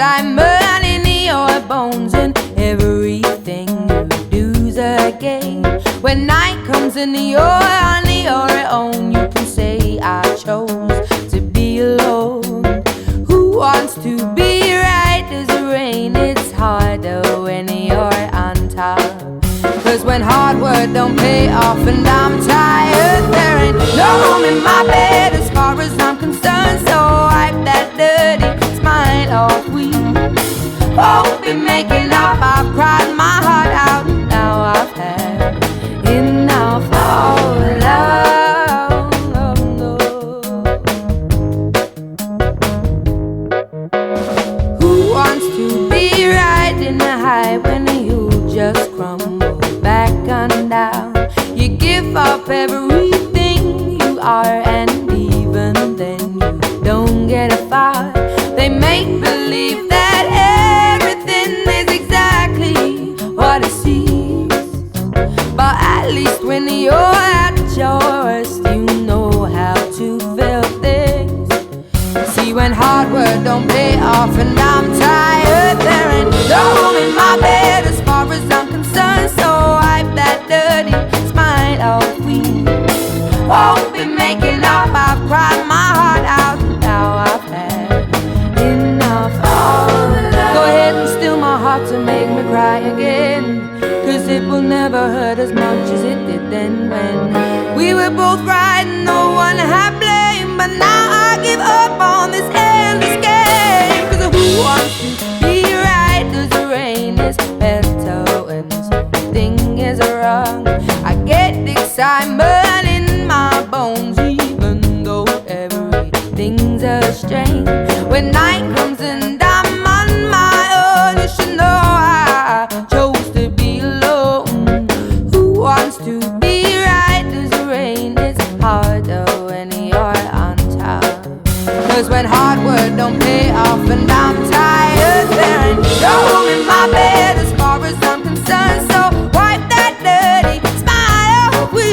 excitement in your bones, and everything you do's a game. When night comes and you're on your own, you can say I chose to be alone. Who wants to be right as the rain? It's harder when you're on top. Cause when hard work don't pay off and I'm tired, there ain't no room in my bed as far as I'm concerned. So wipe that dirty smile off. We won't be making up. I've cried my heart out. Now I've had enough of love. Who wants to be riding the high when you just crumble back on down? You give up everything you are, and even then you don't get far. They make believe that everything is exactly what it seems, but at least when you're at your worst, you know how to feel things. See, when hard work don't pay off and I'm tired, there ain't no room in my bed as far as I'm concerned. So wipe that dirty smile off. We won't be making up. I've cried my heart out. Now I've had enough of love. Go ahead and still my heart to make me cry again, cause it will never hurt as much as it did then, when we were both right and no one had blame. But now I give up on this endless game. Cause who wants to be right as the rain is better when something is wrong? I get excitement in my bones even though everything's a strain. When night comes and I'm on my own, you should know I chose to be alone. Who wants to be right as the rain? It's harder when you're on top. Cause when hard work don't pay off and I'm tired, there ain't no room in my bed as far as I'm concerned. So wipe that dirty smile off. We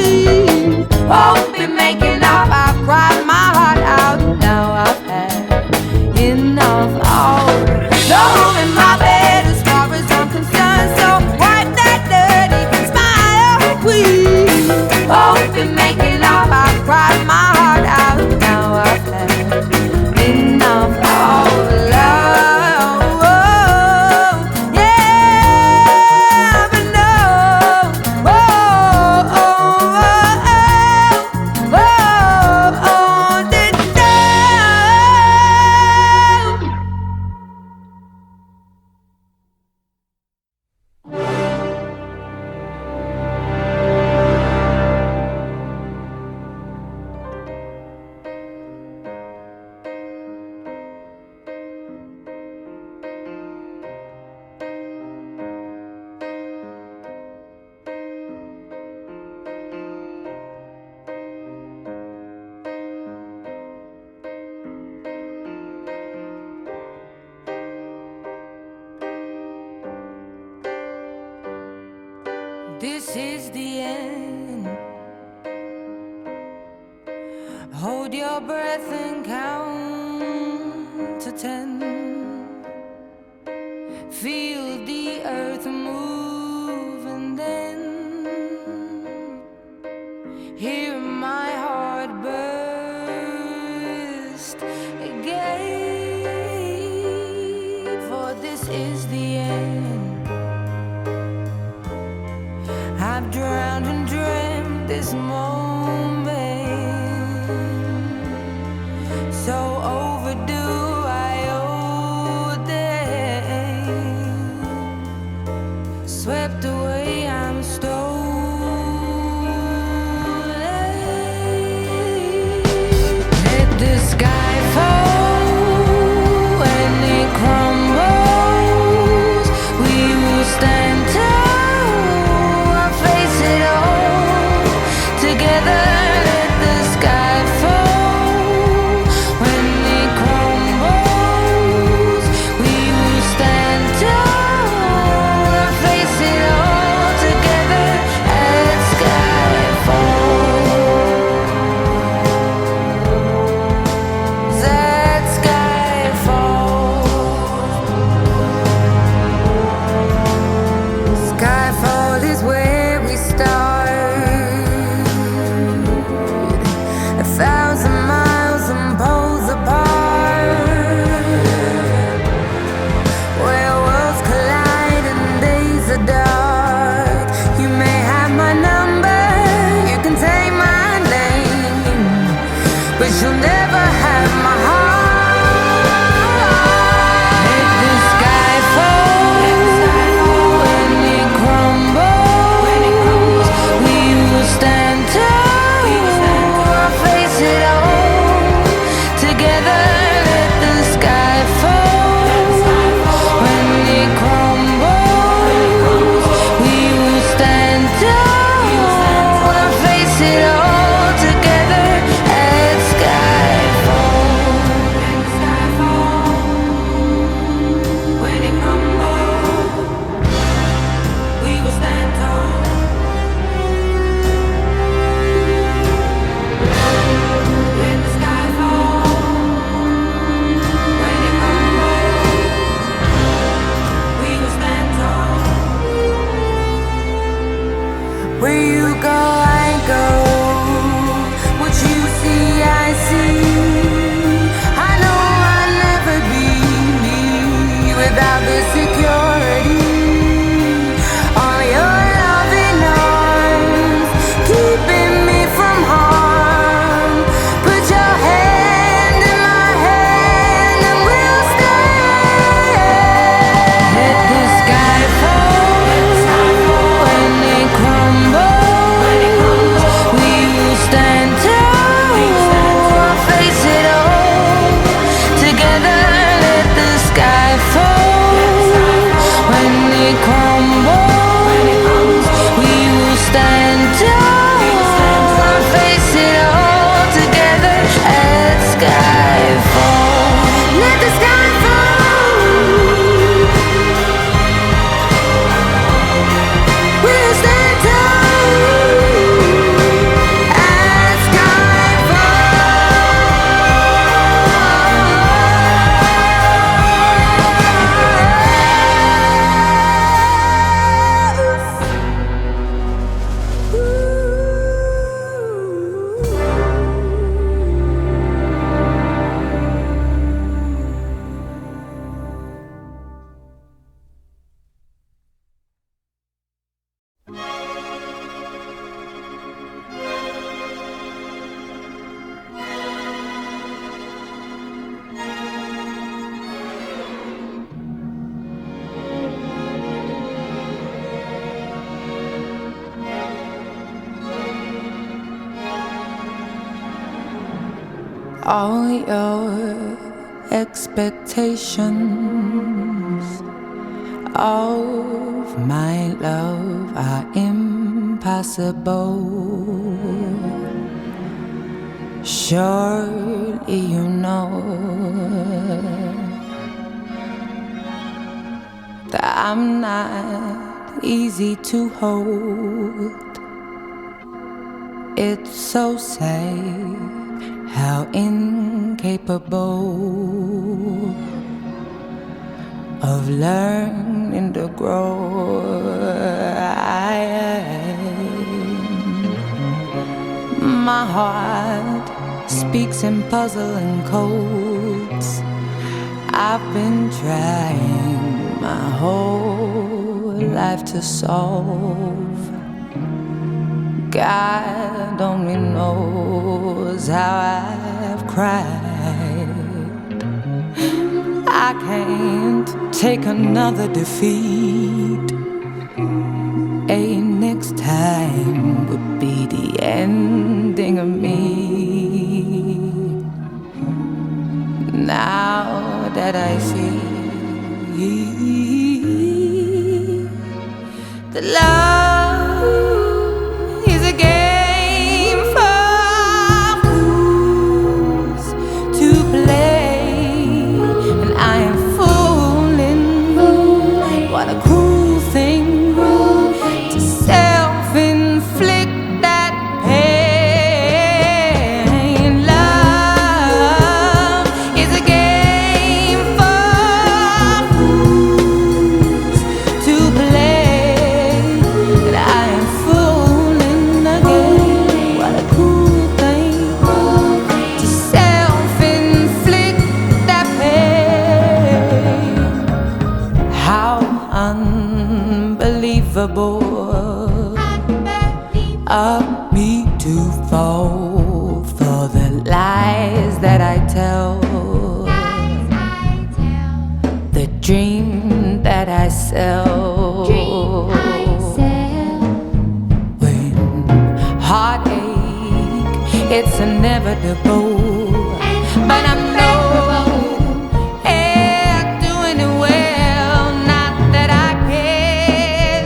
won't be making up. I've cried my heart out. Now I've had enough. Oh, no room in my bed as far as I'm concerned. So wipe that dirty smile off. We won't be making up. I've cried my heart out. Now I've had enough of love. Oh, yeah, but no. Oh, oh, oh, oh, oh, did this is the end. Hold your breath and count to 10. Feel the earth move and then hear my heart burst again. For this is the end. I've drowned and dreamt this moment, so overdue I owe them. without the security. All your loving arms keeping me from harm. Put your hand in my hand and we'll stand. Let the sky fall when it crumbles. We will stand tall, face it all together. Let the sky fall when it crumbles. We will stand tall, face it all together. Let the sky fall. Let the sky fall. We'll stand tall. Let the sky all your expectations of my love are impossible. Surely you know that I'm not easy to hold. It's so sad how incapable of learning to grow I am. My heart speaks in puzzling codes. I've been trying my whole life to solve. God only knows how I've cried. I can't take another defeat. A next time would be the ending of me. Now that I see that love is a game for fools to play, and I am fooling. What a cruel thing to self-inflict that pain. Love is a game for fools to play, and I am fooling again. What a cruel thing to self-inflict that pain. How unbelievable of me to fall for the lies that I tell, the dream that I sell. When heartache, it's inevitable, but I'm doing it well. Not that I care.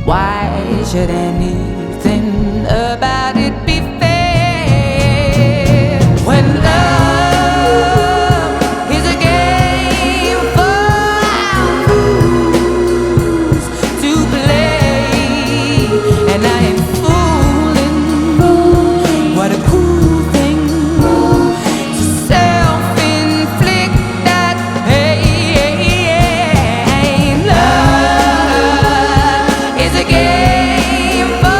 Why should anything about it be fair? When love is a game for fools to play, and I am fooling. What a cruel thing to self-inflict that pain. Love is a game for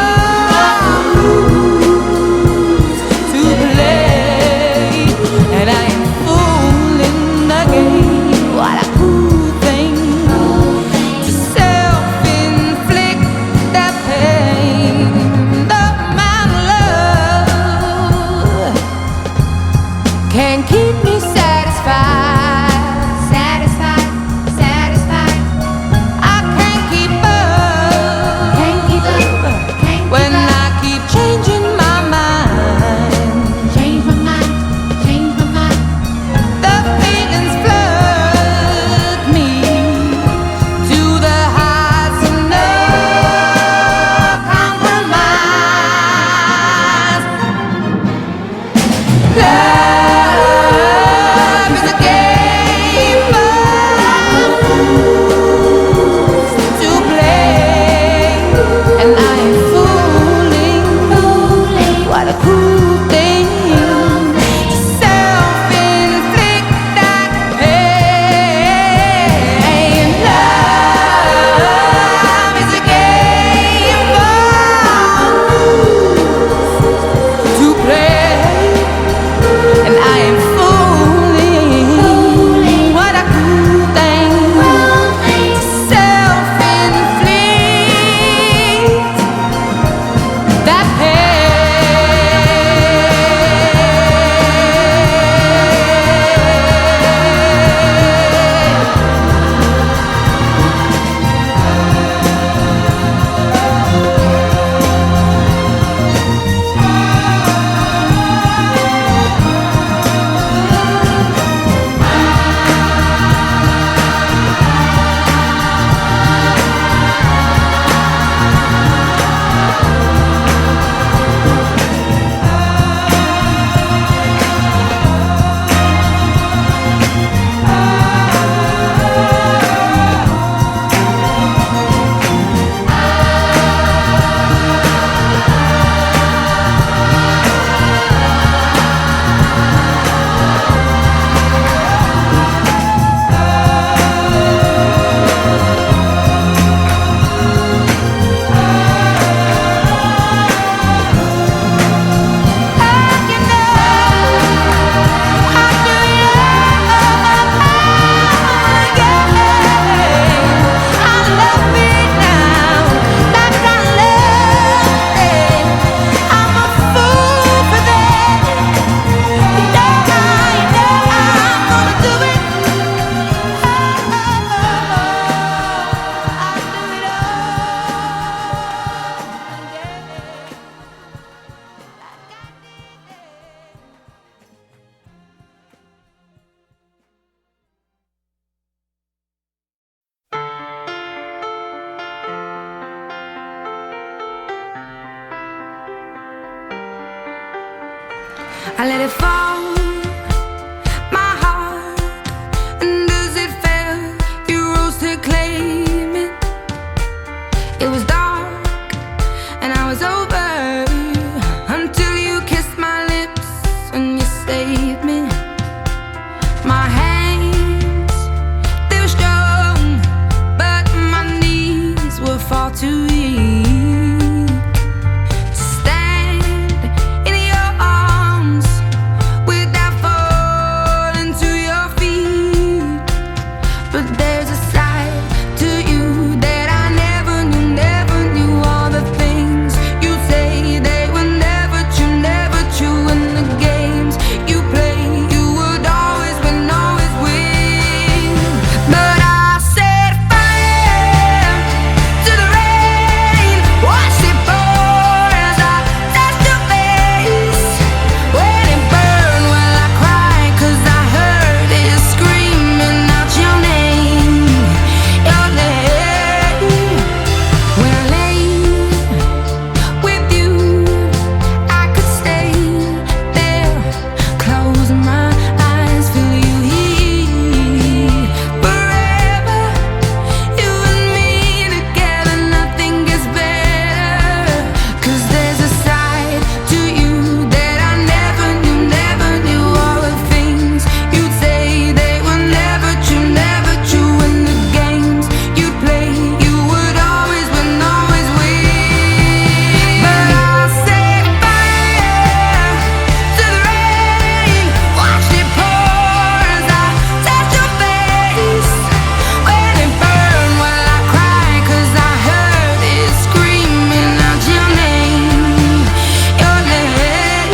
I let it fall, my heart, and as it fell, you rose to claim it. It was dark, and I was over, until you kissed my lips and you saved me. My hands, they were strong, but my knees were far too weak to stand in your arms without falling to your feet. But there's a side to you that I never knew all the things you say, they were never true, and the games you play, you would always win, always win. But I set fire to the rain, watched it pour as I touched your face. When it burned, well I cried, 'cause I heard it screaming out your name, your name. When I lay with you, I could stay there, close my eyes, feel you here forever. You and me together, nothing gets better. 'Cause there's a side to you that I never knew all the things you'd say, they were never true, and the games you'd play, you would always win, always win. But I set fire to the rain, watched it pour as I touched your face. When it burned, well I cried, 'cause I heard it screaming out your name, your name.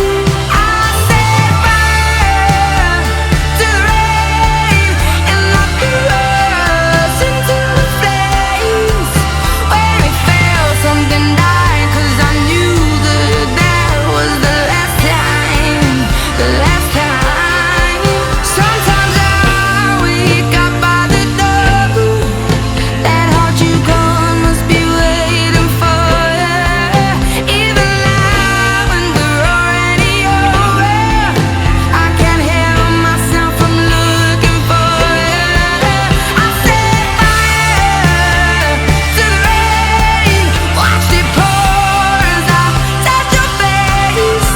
I set fire to the rain, and I threw us into the flames. When it fell, something died, 'cause I knew that was the last time, the last time. Sometimes I wake up by the door, that heart you gone must be waiting for ya. Even now when we're already over, I can't help myself from looking for ya. I set fire to the rain, watched it pour as I touched your face.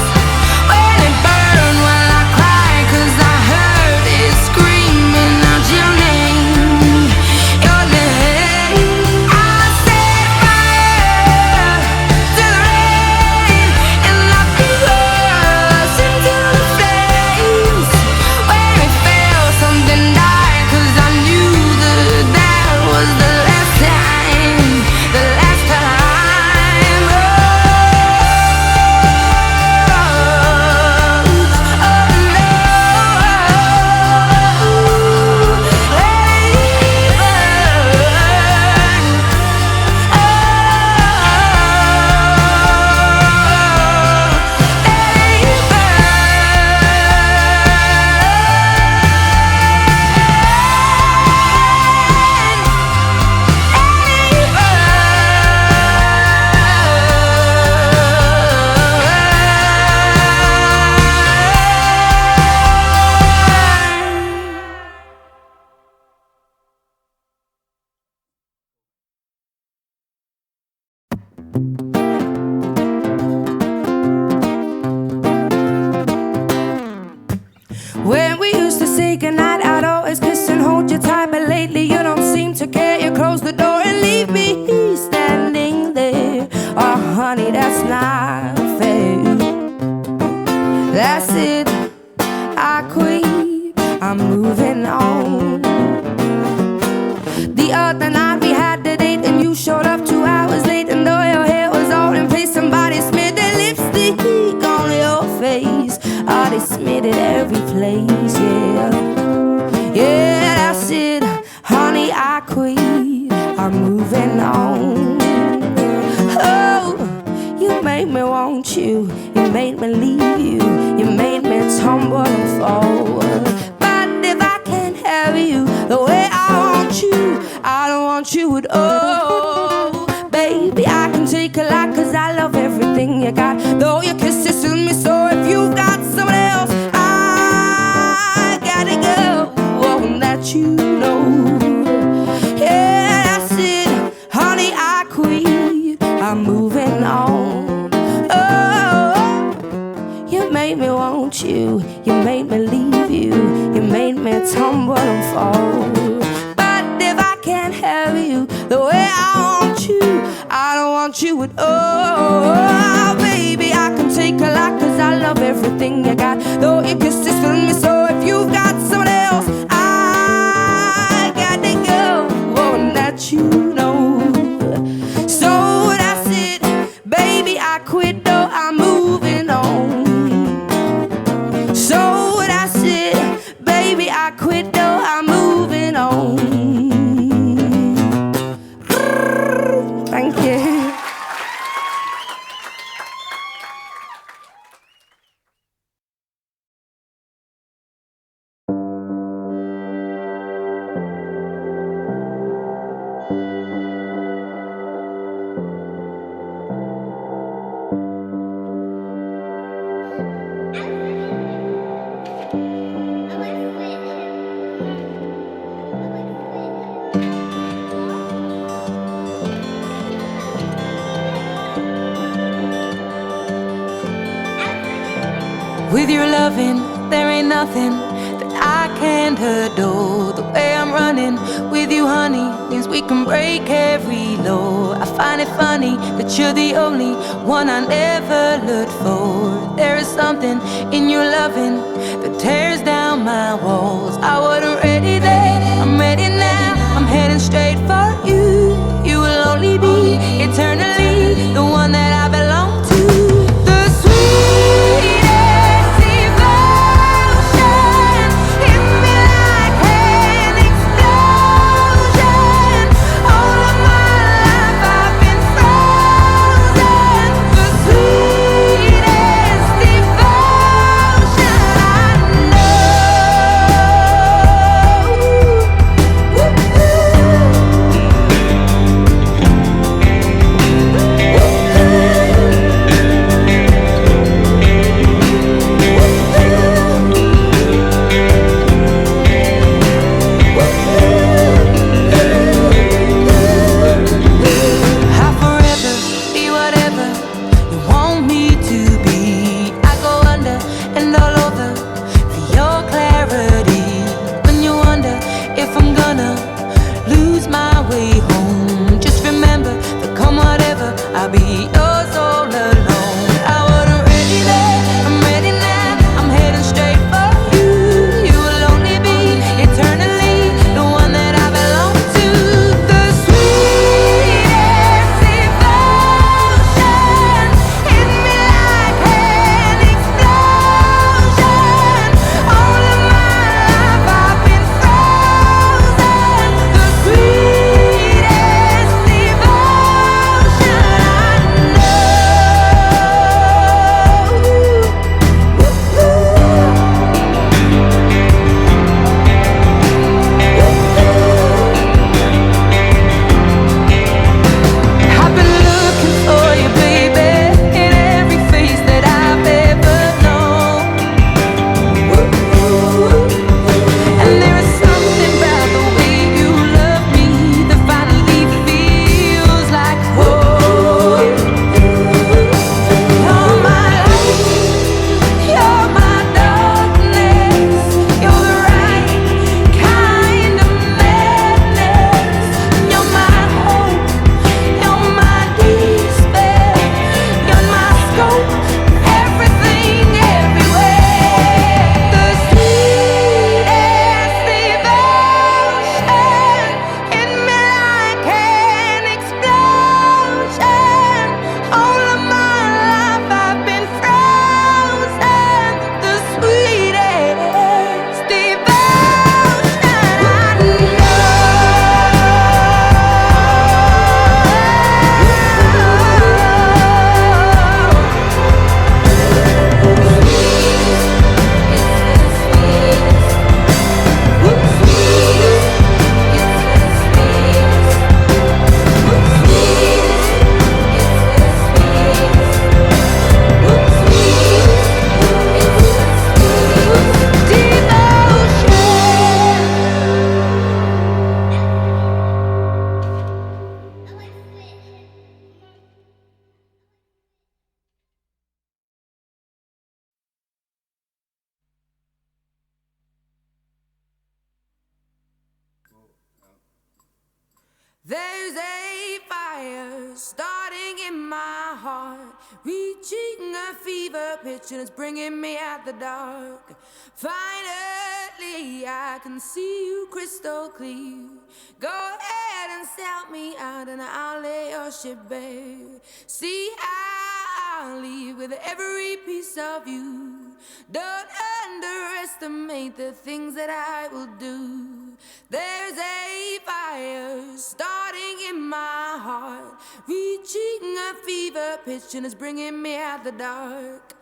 When it burned, well I cried, 'cause I heard it screaming out your name, your name. I set fire to the rain, and I threw us into the flames. When it fell, something died, 'cause I knew that was the last time, the last time. Oh, when we used to say goodnight, I'd always kiss and hold you tight, but lately you don't seem to care. You close the door and leave me standing there. Oh honey, that's not fair. That's it, I quit, I'm moving on. The other night we had the date, and you showed up 2 hours late, and though your hair was all in place, somebody smeared their lipstick on your face. Oh, they smeared it every place, yeah. Yeah, that's it, honey, I quit, I'm moving on. Oh, you made me want you, you made me leave you, you made me tumble and fall. But if I can't have you the way I want you, I don't want you at all. Baby, I can take a lot, 'cause I love everything you got, though your kisses to me. So if you got someone else, fall. But if I can't have you the way I want you, I don't want you at all. Baby, I can take a lot, 'cause I love everything you got. Though your kisses fill me, so if you've got someone else, I got to go. Oh, and that you know. So that's it, baby, I quit, though I'm moving on. So that's it, baby, I quit, though I'm moving on. Thank you. With your loving, there ain't nothing that I can't adore. The way I'm running with you, honey, means we can break every law. I find it funny that you're the only one I never looked for. There is something in your loving that tears down my walls. I wasn't ready then, I'm ready now. I'm heading straight for you. You will only be eternally the one that I belong to. The sweetest devotion hit me like an explosion. All of my life I've been frozen. The sweetest devotion I I'll forever be whatever you want me to be. I go under and all over for your clarity. When you wonder if I'm gonna lose my way home, just remember that come whatever, I'll be yours all alone. I wasn't ready then, I'm ready now. I'm heading straight for you. You will only be eternally the one that I belong to. The sweetest devotion hit me like an explosion. All of my life I've been frozen. The sweetest devotion I There's a fire starting in my heart, reaching a fever pitch and it's bringing me out the dark. Finally, I can see you crystal clear. Go ahead and sell me out and I'll lay your ship bare. See, I'll leave with every piece of you. Don't underestimate the things that I will do. There's a fire starting in my heart, reaching a fever pitch and it's bringing me out the dark.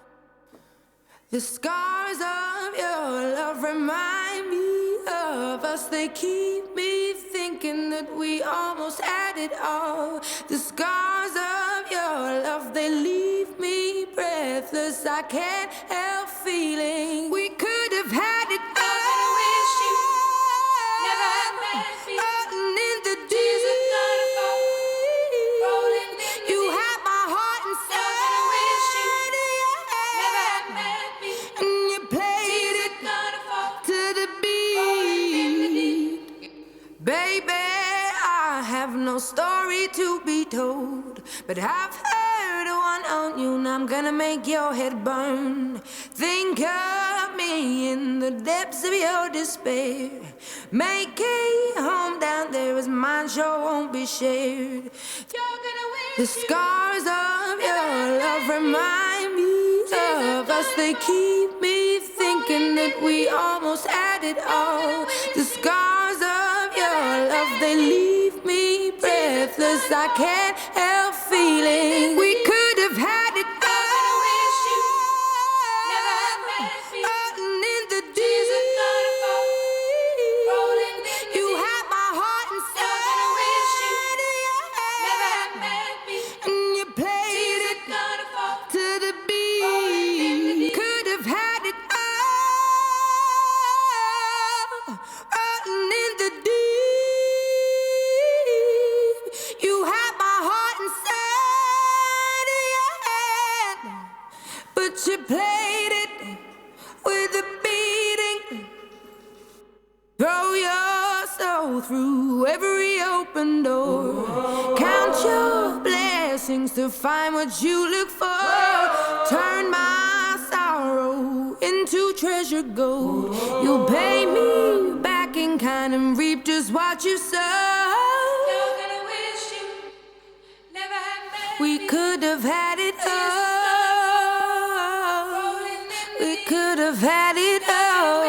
The scars of your love remind me of us. They keep me thinking that we almost had it all. The scars of your love, they leave me breathless. I can't help feeling we could have had it all. I wish you never had met me. In the tears are gonna fall, rolling in the you had my heart inside. I wish you never had met me. And you played it to the beat. Baby, I have no story to be told, but I've heard one on you and I'm gonna make your head burn. Think of me in the depths of your despair. Make a home down there as mine sure won't be shared. The scars of your love remind me of us. They keep me thinking that we almost had it all. The scars of your love, they leave me breathless. I can't help feeling we could have had it all. I wish you never had met me. In the tears are gonna fall, rolling in the you had my heart inside. I wish you never had met me. And you played it to the beat. Could have had it all, rolling in the deep. You had my heart inside your hand, but you played it with a beating. Throw your soul through every open door. Count your blessings to find what you look for. Turn my sorrow into treasure gold. You'll pay me back in kind and reap just what you sow. You're gonna wish you never had met me. We could have had it all. We could have had it all.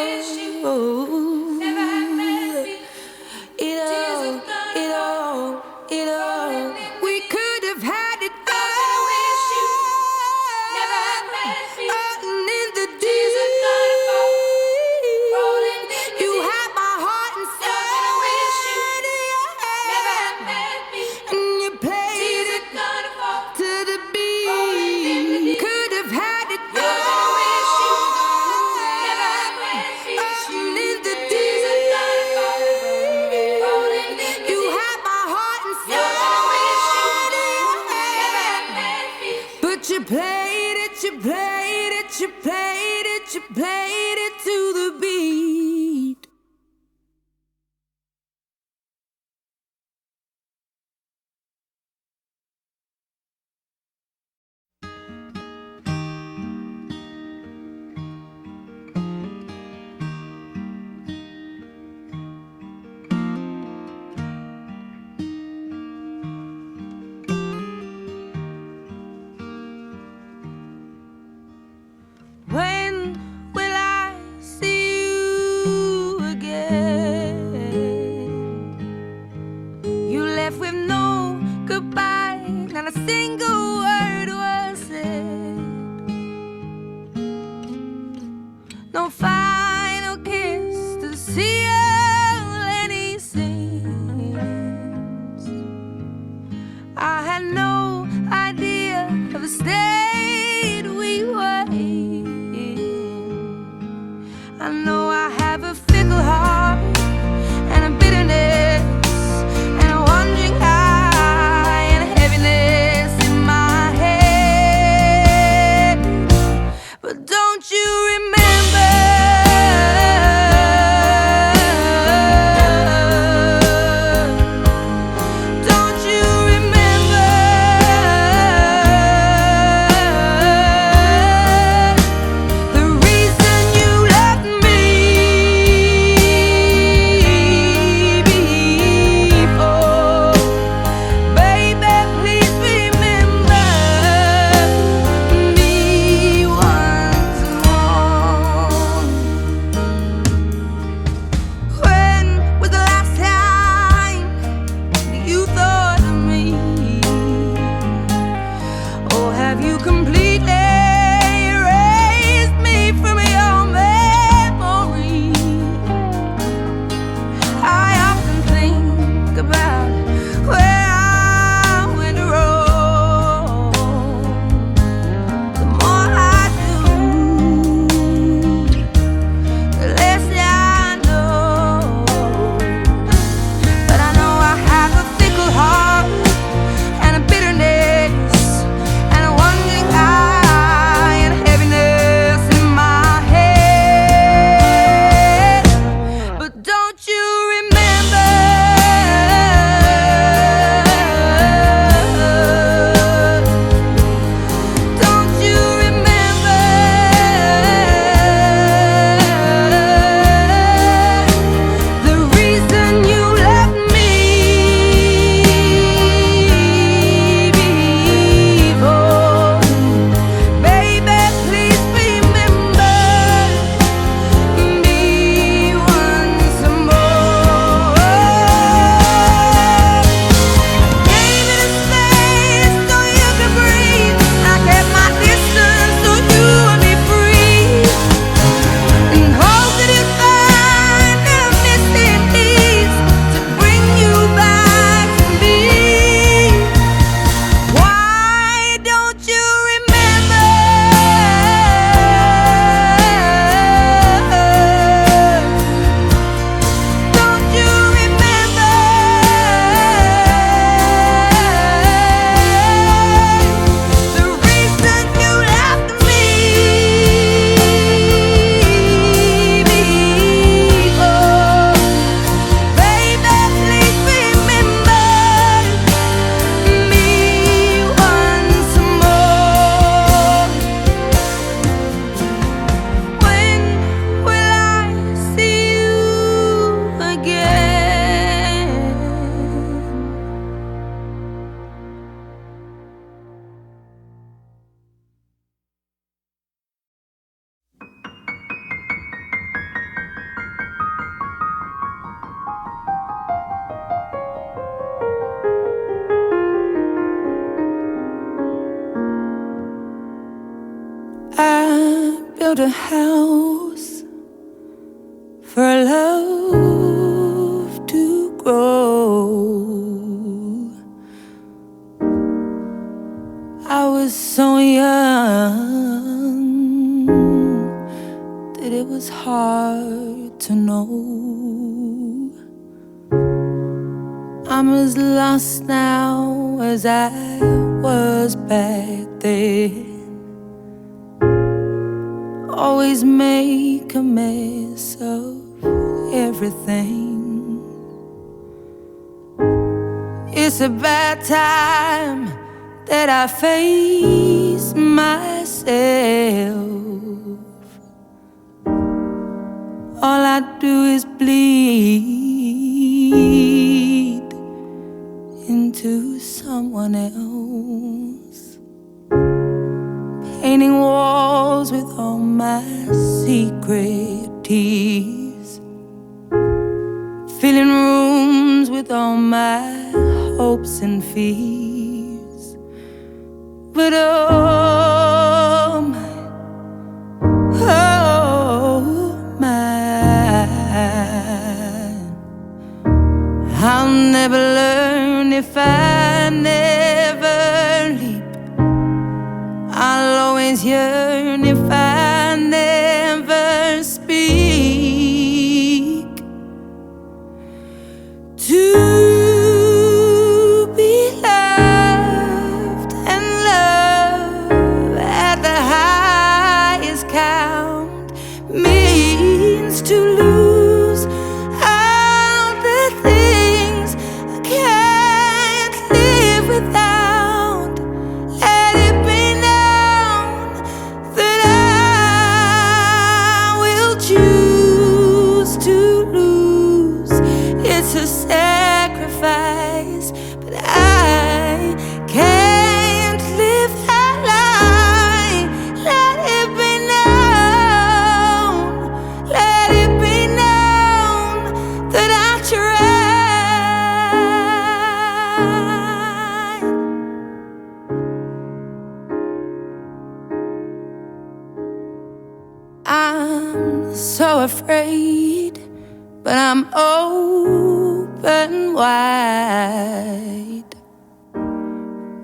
Never had met me. It all, it all, it all. We could have had it all. I wish you never had met me. In the tears are gonna fall, rolling in the you had my heart inside. I wish you never had met me. And you played it to the beat. Could have had it all. I wish you never had built a house for love to grow. I was so young that it was hard to know. I'm as lost now as I was back then. Always make a mess of everything. It's a bad time that I face myself. All I do is bleed into someone else, painting walls with all my secret tears, filling rooms with all my hopes and fears. But oh my, I'll never learn if I never leap. I'll always yearn if I never speak. To be loved and love at the highest count means to lose all the things I can't live without. Let it be known that I will choose to lose. It's a sacrifice, but I can't live that lie. Let it be known, let it be known that I tried. I'm so afraid, but I'm open wide.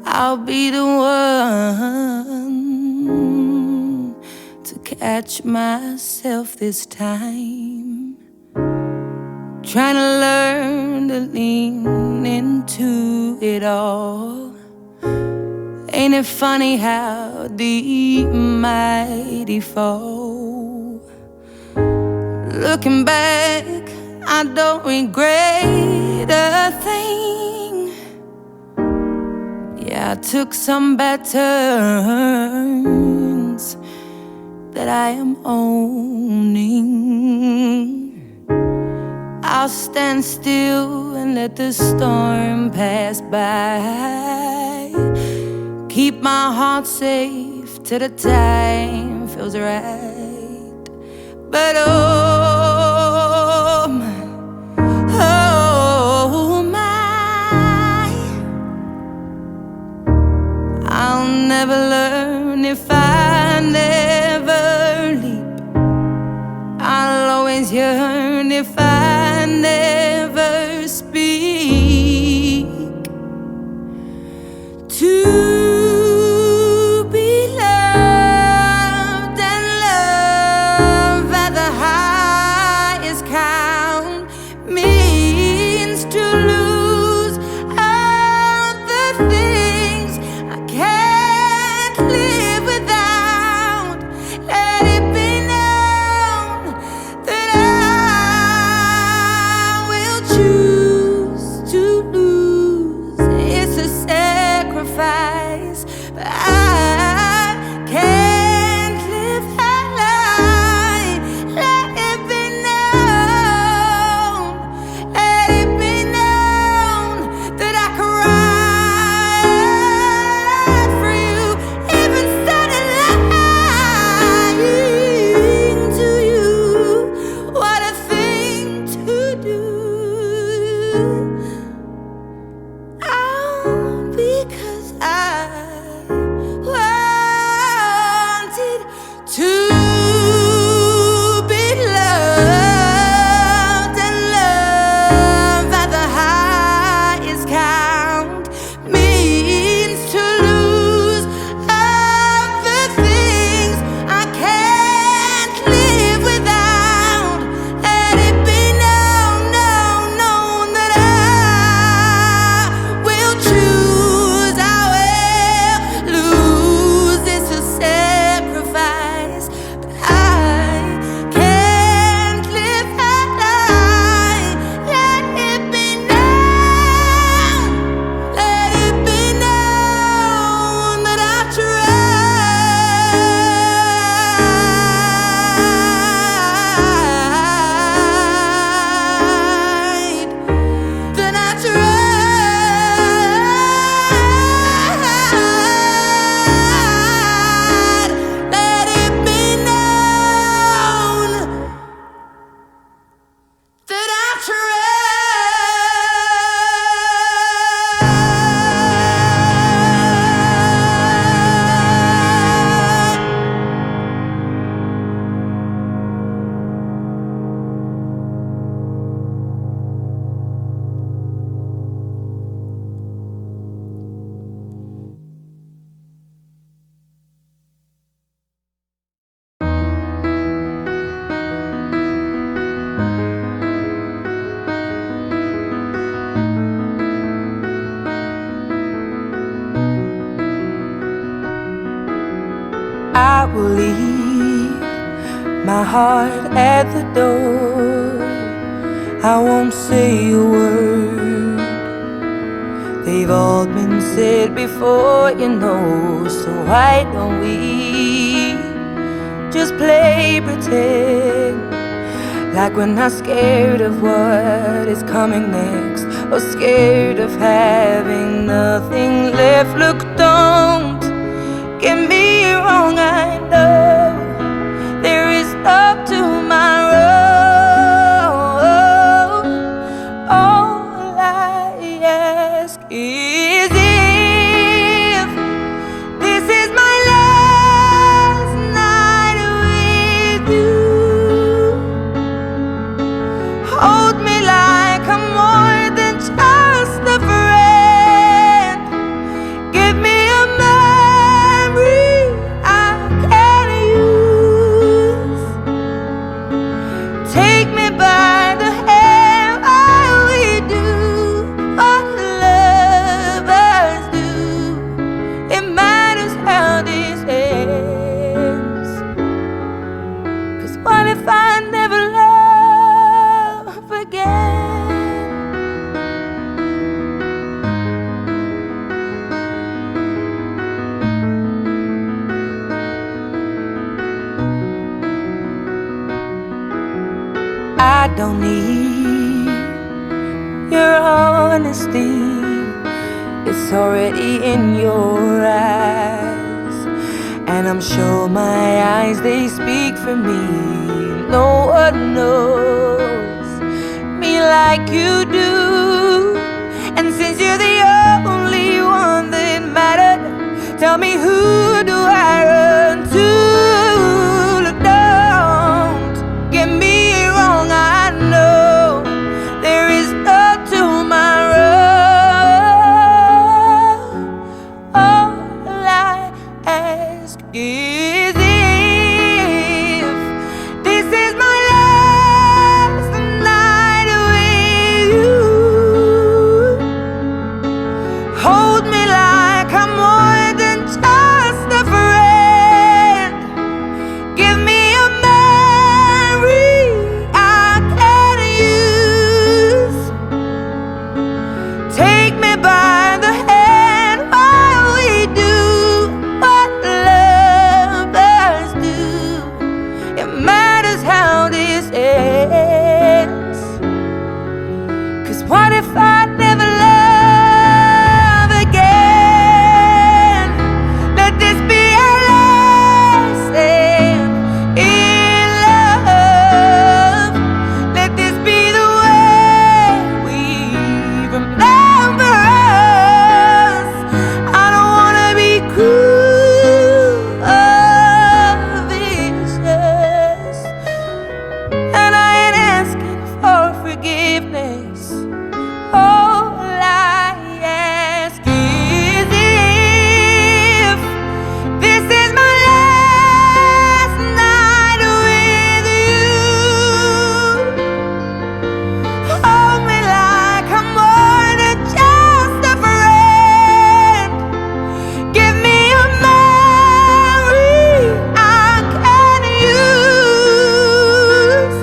I'll be the one to catch myself this time, trying to learn to lean into it all. Ain't it funny how deep mighty fall? Looking back, I don't regret a thing. Yeah, I took some bad turns that I am owning. I'll stand still and let the storm pass by. Keep my heart safe till the time feels right. But oh my, I'll never learn if I never leap. I'll always yearn if I never speak. To be loved and love at the I will leave my heart at the door. I won't say a word. They've all been said before, you know. So why don't we just play pretend, like we're not scared of what is coming next, or scared of having nothing left. Look, don't get me wrong, I know there is up tomorrow. All I ask is if this is my last night with you, hold me like I'm more than just a friend. Give me a memory I can use. Take me by the hand while we do what lovers do. It matters how this ends. 'Cause what if I never love again? I don't need your honesty, it's already in your eyes. And I'm sure my eyes, they speak for me. No one knows me like you do. And since you're the only one that mattered, tell me, who do I run to? Look, don't get me wrong, I know there is no tomorrow. All I ask is if this is my last night with you, hold me like I'm more than just a friend. Give me a memory I can use. Take me by the hand while we do what lovers do. It matters how this ends. 'Cause what if I never love again? Let this be our last stand in love. Let this be the way we remember us. I don't wanna be cruel or vicious, and I ain't asking for forgiveness. All I ask is if this is my last night with you, hold me like I'm more than just a friend. Give me a memory I can use.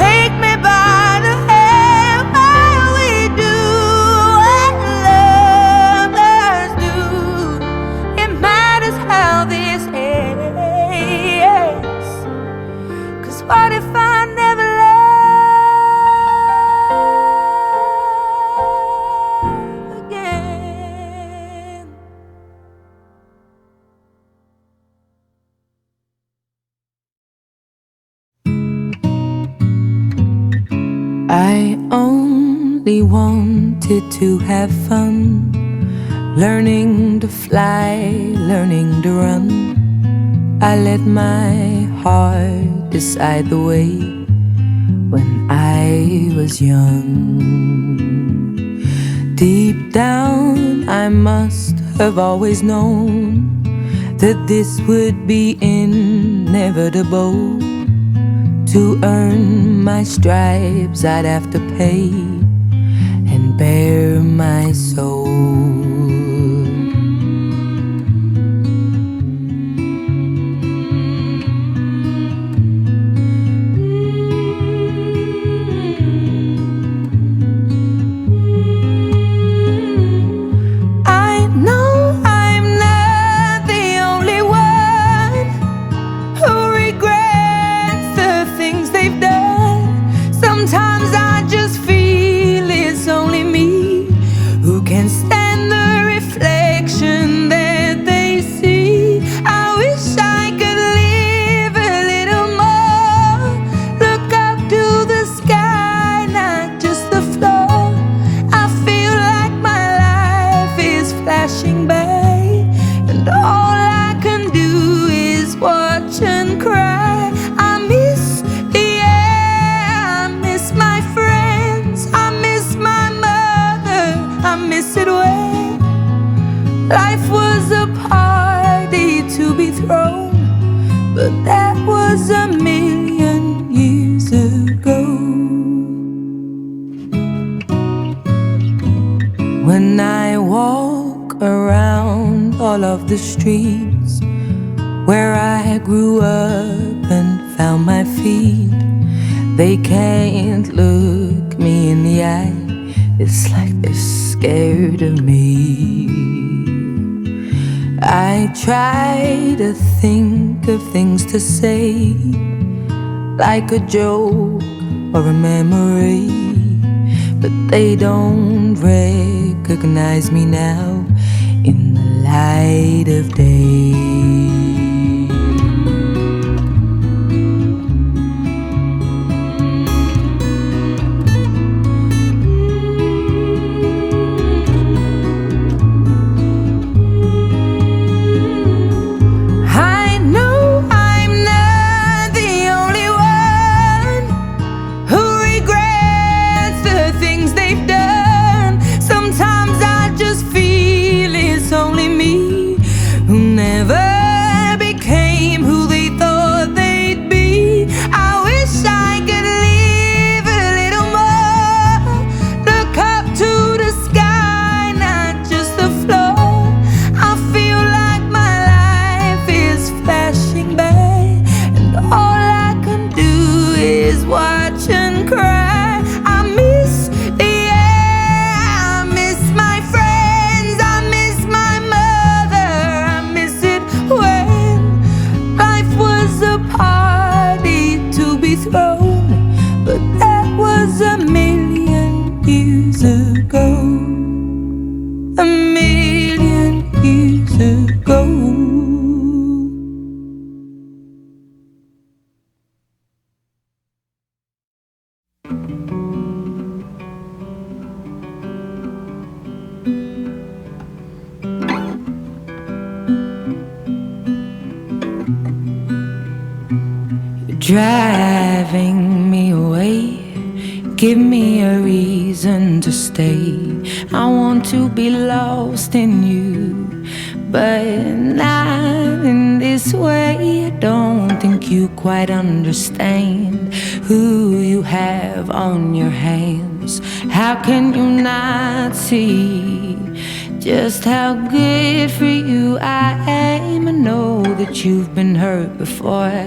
Take me by the hand while we do what lovers do. It matters how this ends. 'Cause what if I never love again? I only wanted to have fun, learning to fly, learning to run. I let my heart decide the way when I was young. Deep down, I must have always known that this would be inevitable. To earn my stripes, I'd have to pay and bare my soul. Life was a party to be thrown, but that was a million years ago. When I walk around all of the streets where I grew up and found my feet, they can't look me in the eye. It's like they're scared of me. I try to think of things to say, like a joke or a memory, but they don't recognize me now in the light of day. Driving me away, give me a reason to stay. I want to be lost in you, but not in this way. I don't think you quite understand who you have on your hands. How can you not see just how good for you I am? I know that you've been hurt before,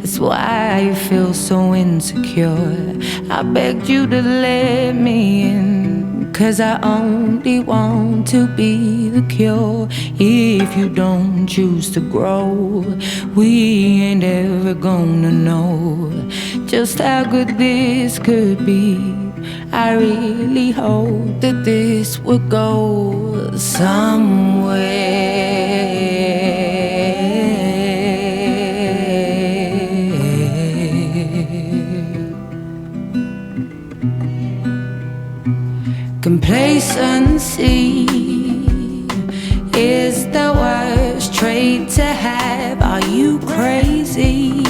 that's why you feel so insecure. I begged you to let me in, 'cause I only want to be the cure. If you don't choose to grow, we ain't ever gonna know just how good this could be. I really hope that this would go somewhere. Complacency is the worst trait to have. Are you crazy?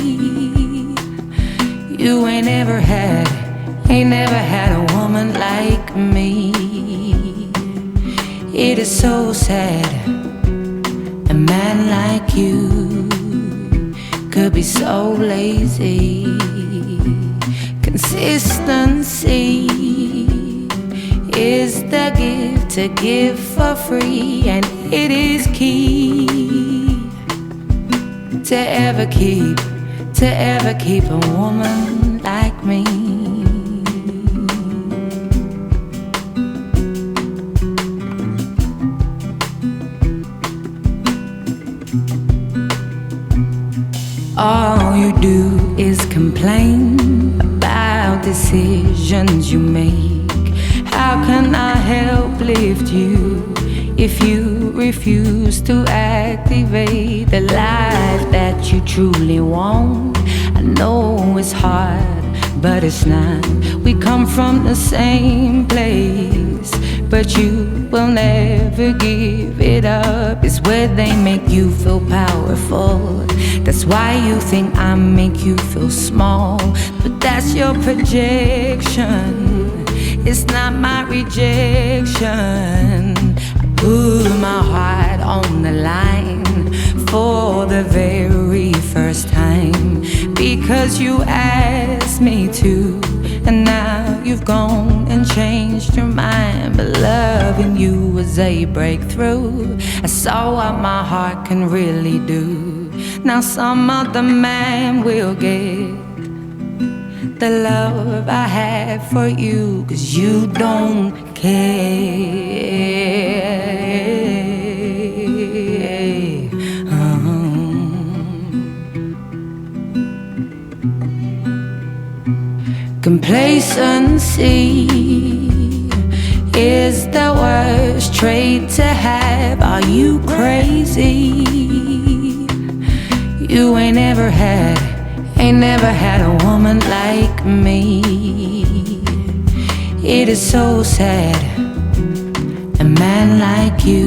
You ain't never had a woman like me. It is so sad a man like you could be so lazy. Consistency is the gift to give for free, and it is key to ever keep a woman like me. All you do is complain about decisions you make. How can I help lift you if you refuse to activate the life that you truly want? I know it's hard, but it's not. We come from the same place, but you will never give it up. It's where they make you feel powerful. That's why you think I make you feel small, but that's your projection. It's not my rejection. I put my heart 'cause you asked me to. And now you've gone and changed your mind, but loving you was a breakthrough. I saw what my heart can really do. Now some other man will get the love I had for you, 'cause you don't care. Complacency is the worst trait to have. Are you crazy? You ain't never had a woman like me. It is so sad a man like you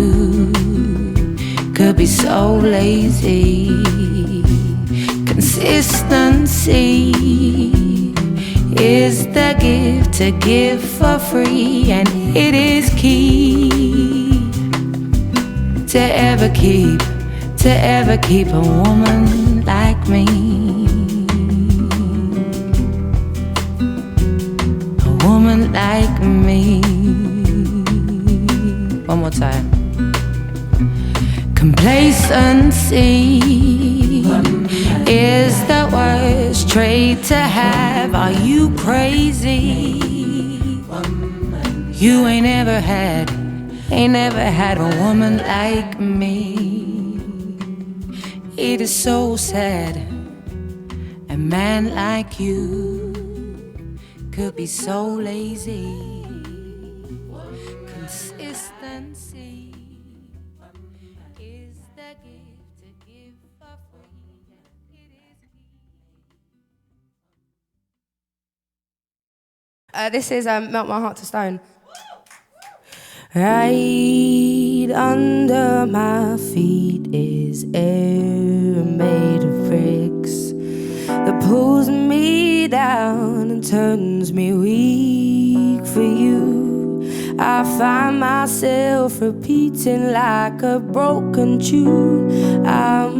could be so lazy. Consistency is the gift to give for free, and it is key to ever keep a woman like me. A woman like me. One more time. Complacency is the worst trait to have. Are you crazy? You ain't never had a woman like me. It is so sad a man like you could be so lazy. Consistency is the gift to give for free. This is Melt My Heart to Stone. Right under my feet is air made of bricks that pulls me down and turns me weak for you. I find myself repeating like a broken tune. I'm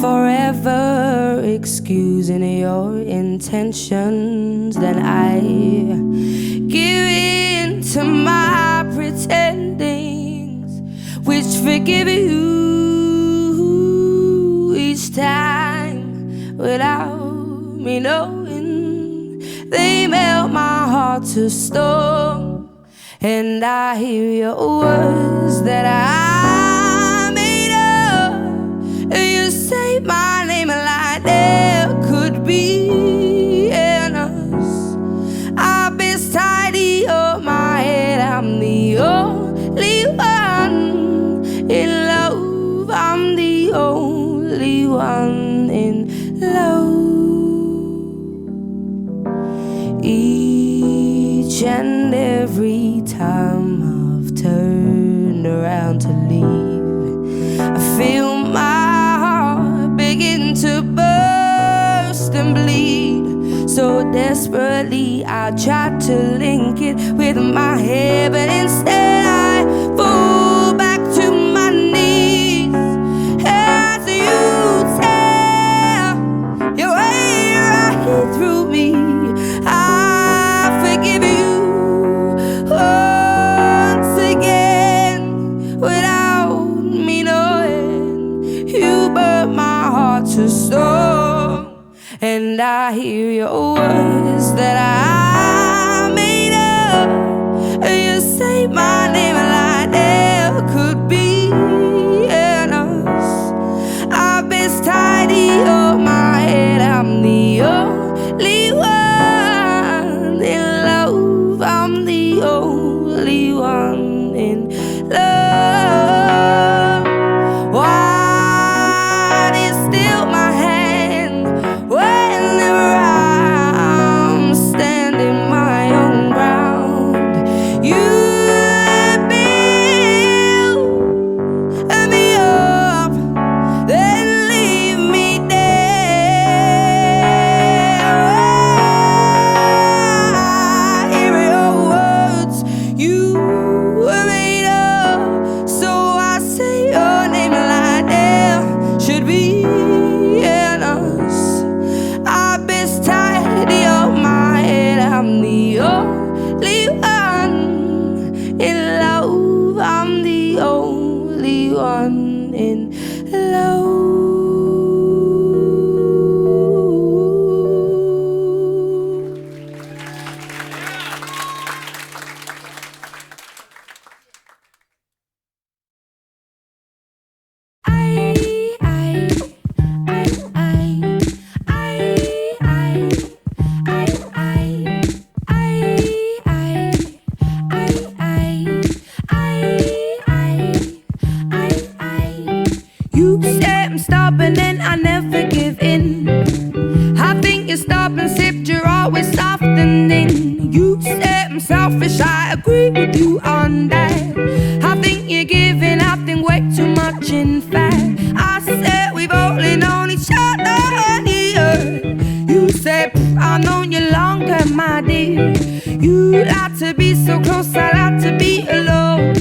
forever excusing your intentions. Then I give in to my pretendings, which forgive you each time without me knowing. They melt my heart to stone, and I hear your words that I made up, and you say my name like there could be an us. I've been tidy up my head, I'm the only one in love. I'm the only one in love. Each and every time I've turned around to leave, I feel my heart begin to burst and bleed. So desperately I tried to link it with my head, but instead I fall back to my knees. As you tear your way right through me, I forgive you once again without me knowing. You burnt my heart to stone, and I hear your words that I made up, and you say my name like there could be an us. I've been tidy up my head, I'm the only one in love. I'm the only one in love. Why do you steal my hand whenever I'm standing? on that. I think you're giving, I think way too much in fact. I said we've only known each other here. You said I've known you longer, my dear. You like to be so close, I like to be alone.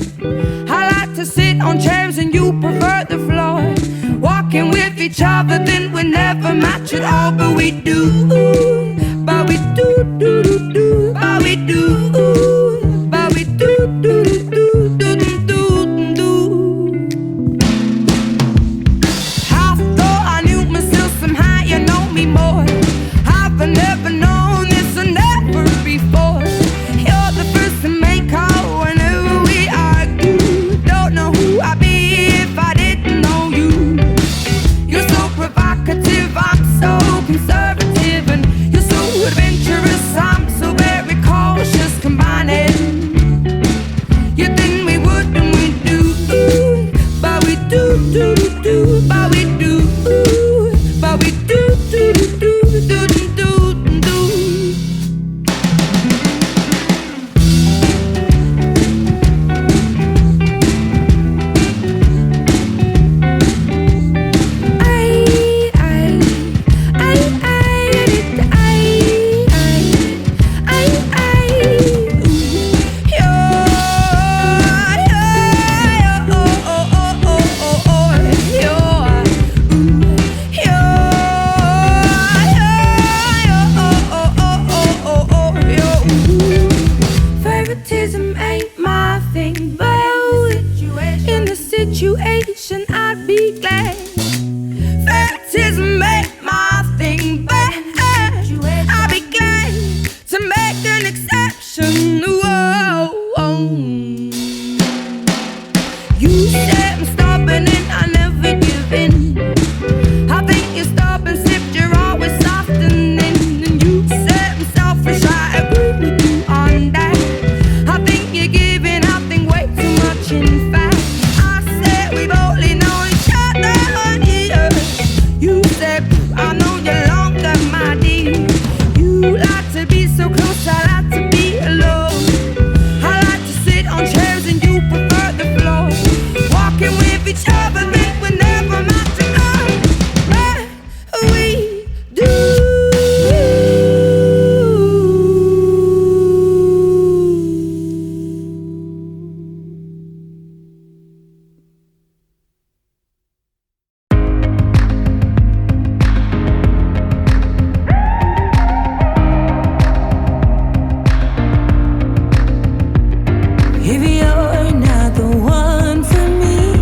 I like to sit on chairs and you prefer the floor. Walking with each other, then we never match at all. But we do, but we do, do, do, do, but we do, but we do, do, do, do, do, do, do. I thought I knew myself, somehow you know me more. I've never known this and never before. You're the first to make call whenever we argue. Don't know who I'd be if I didn't know you. You're so provocative, I'm so conservative, and you're so adventurous, I'm so very cautious. Combining you think we would and we do, but we do, do, do, do, but we do, but we do, do, do, do, do, do, do, do. Favoritism ain't my thing, but in the situation I'd be glad. Favoritism ain't my thing, but I'd be glad to make an exception. Whoa, you said I'm stubborn and I never give in. I think you're stubborn, except you're always softening. And you said I'm selfish, I agree with you on that. I think you're giving, I think way too much in fact. I said we've only known each other here. You said I know you longer, my dear. You like to be so close, I like to be alone. I like to sit on chairs and you prefer the floor. Walking with each other, think we never match at all. But we do. If you're not the one for me,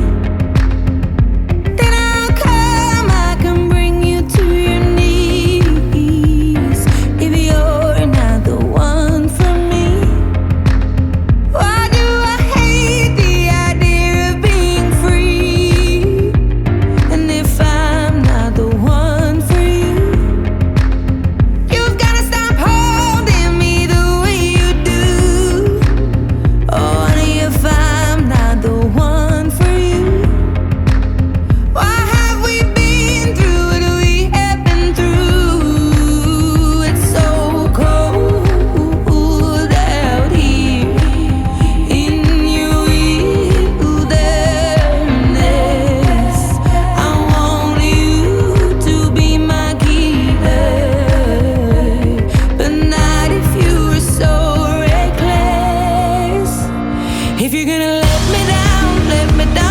then I'll come, I can bring you to your knees. If you're not the one for me, why do I hate the idea of being free? And if I'm not the one for you, you've gotta stop holding me the way you do. Oh, honey, if I'm not the one for you, why have we been through what we have been through? It's so cold out here in your wilderness. I want you to be my keeper, but not if you were so reckless. If you're gonna let me down, let me down.